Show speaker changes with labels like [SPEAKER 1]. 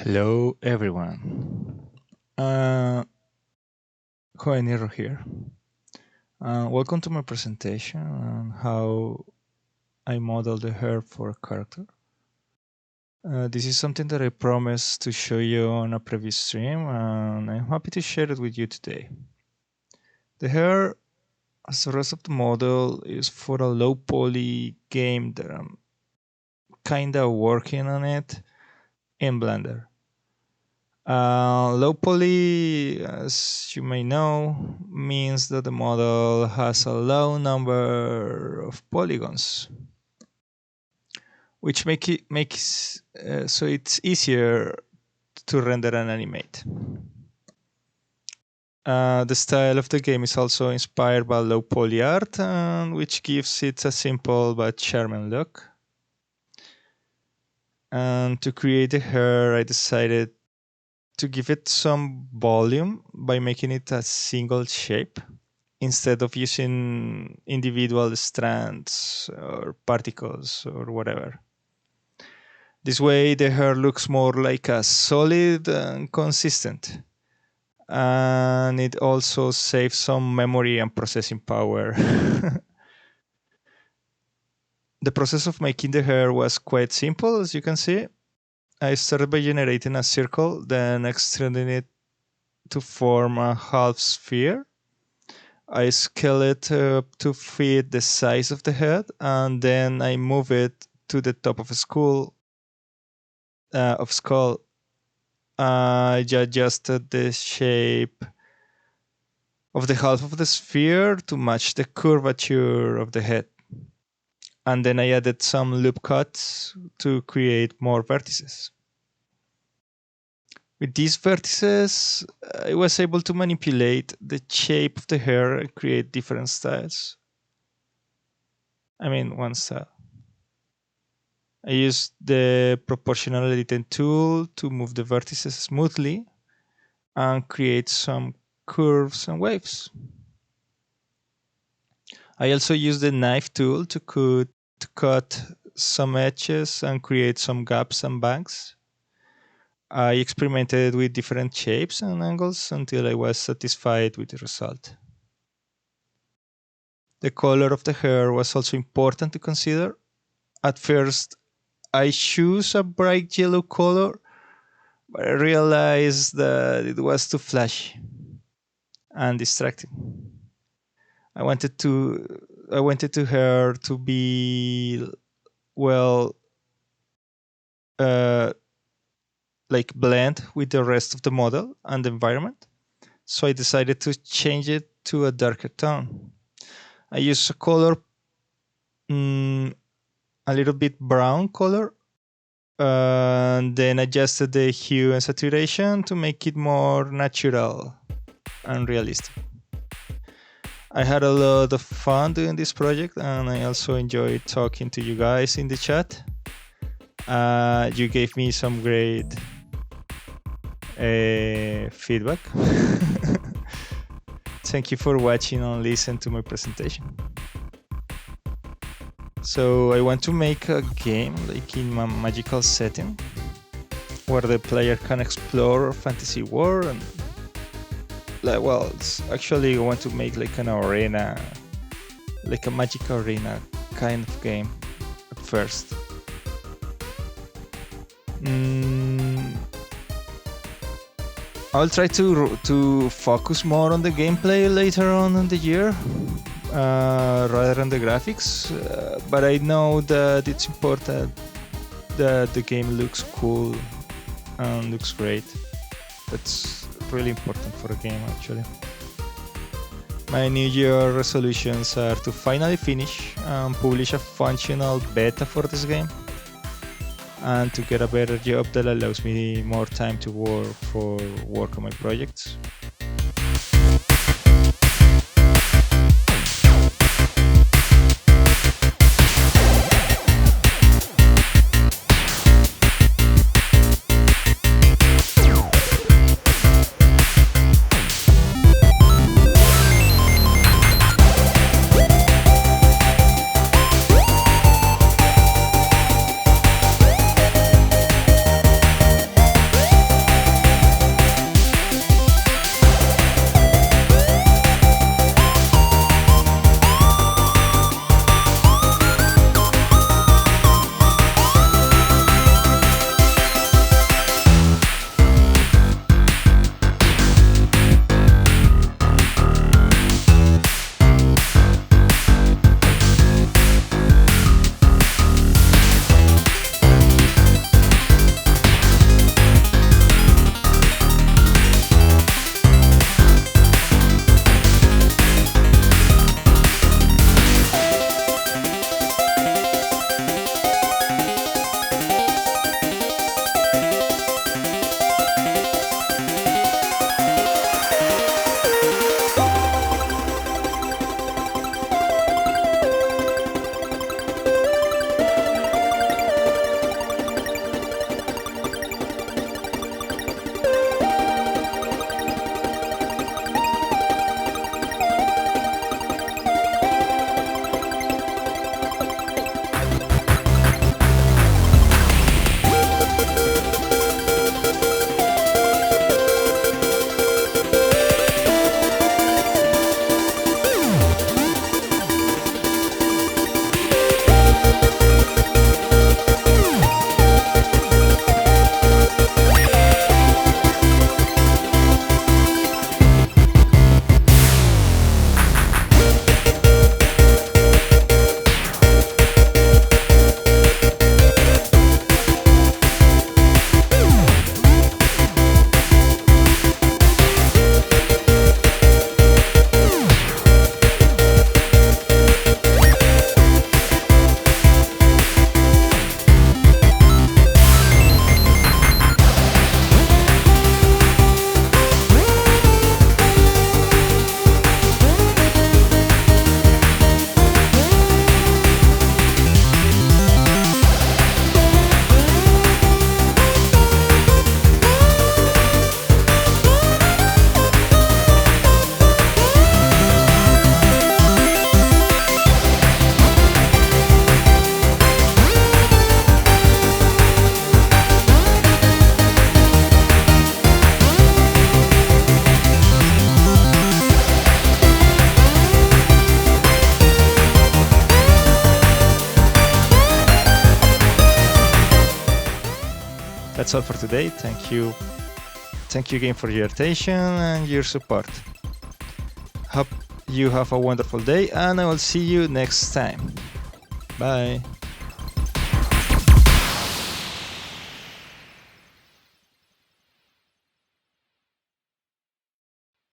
[SPEAKER 1] Hello, everyone. Uh, Joeniro here. Welcome to my presentation on how I model the hair for a character. This is something that I promised to show you on a previous stream, and I'm happy to share it with you today. The hair, as the rest of the model, is for a low poly game that I'm kinda working on it in Blender. Low poly, as you may know, means that the model has a low number of polygons, which makes so it's easier to render and animate. The style of the game is also inspired by low poly art, which gives it a simple but charming look. And to create the hair, I decided to give it some volume by making it a single shape instead of using individual strands or particles or whatever. This way, the hair looks more like a solid and consistent. And it also saves some memory and processing power. The process of making the hair was quite simple, as you can see. I started by generating a circle, then extending it to form a half sphere. I scale it up to fit the size of the head, and then I move it to the top of a skull. I adjusted the shape of the half of the sphere to match the curvature of the head. And then I added some loop cuts to create more vertices. With these vertices, I was able to manipulate the shape of the hair and create different styles. I mean, one style. I used the proportional editing tool to move the vertices smoothly and create some curves and waves. I also used the knife tool to cut some edges and create some gaps and banks. I experimented with different shapes and angles until I was satisfied with the result. The color of the hair was also important to consider. At first, I chose a bright yellow color, but I realized that it was too flashy and distracting. I wanted to her to be well, uh, like blend with the rest of the model and the environment. So I decided to change it to a darker tone. I used a color, a little bit brown color, and then adjusted the hue and saturation to make it more natural and realistic. I had a lot of fun doing this project, and I also enjoyed talking to you guys in the chat. You gave me some great feedback. Thank you for watching and listening to my presentation. So I want to make a game like in a magical setting where the player can explore a fantasy world and actually I want to make like an arena, like a magic arena kind of game at first. I'll try to focus more on the gameplay later on in the year rather than the graphics, but I know that it's important that the game looks cool and looks great. That's really important for a game, actually. My New Year resolutions are to finally finish and publish a functional beta for this game, and to get a better job that allows me more time to work on my projects. That's all for today. Thank you again for your attention and your support. Hope you have a wonderful day, and I will see you next time. Bye.